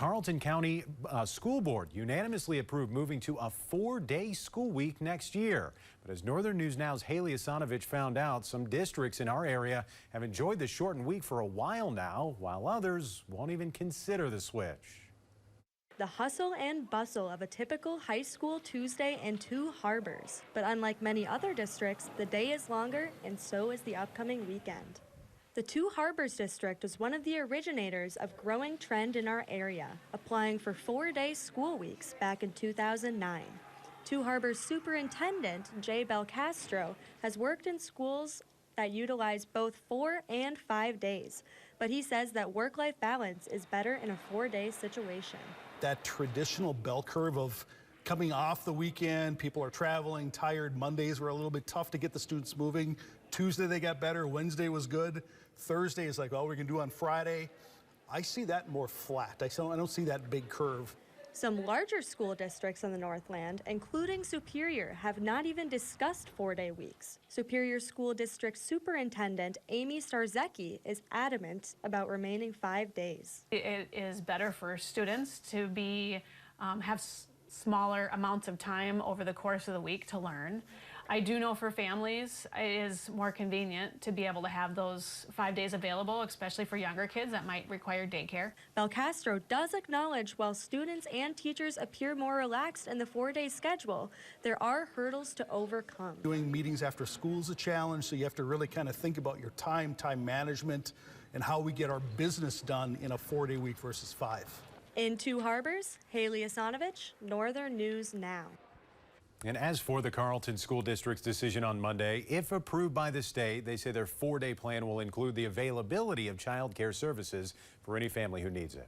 Carlton County School Board unanimously approved moving to a 4-day school week next year. But as Northern News Now's Haley Asanovich found out, some districts in our area have enjoyed the shortened week for a while now, while others won't even consider the switch. The hustle and bustle of a typical high school Tuesday in Two Harbors. But unlike many other districts, the day is longer and so is the upcoming weekend. The Two Harbors district is one of the originators of growing trend in our area, applying for 4-day school weeks back in 2009. Two Harbors Superintendent Jay Belcastro has worked in schools that utilize both 4 and 5 days, but he says that work-life balance is better in a 4-day situation. That traditional bell curve of coming off the weekend, people are traveling, tired. Mondays were a little bit tough to get the students moving. Tuesday they got better, Wednesday was good. Thursday is like, oh, we can do on Friday. I see that more flat. I don't see that big curve. Some larger school districts in the Northland, including Superior, have not even discussed 4-day weeks. Superior School District Superintendent Amy Starzecki is adamant about remaining 5 days. It is better for students to have smaller amounts of time over the course of the week to learn. I do know for families it is more convenient to be able to have those 5 days available, especially for younger kids that might require daycare. Belcastro does acknowledge while students and teachers appear more relaxed in the 4-day schedule, there are hurdles to overcome. Doing meetings after school is a challenge, so you have to really kind of think about your time management, and how we get our business done in a 4-day week versus 5. In Two Harbors, Haley Asanovich, Northern News Now. And as for the Carlton School District's decision on Monday, if approved by the state, they say their 4-day plan will include the availability of child care services for any family who needs it.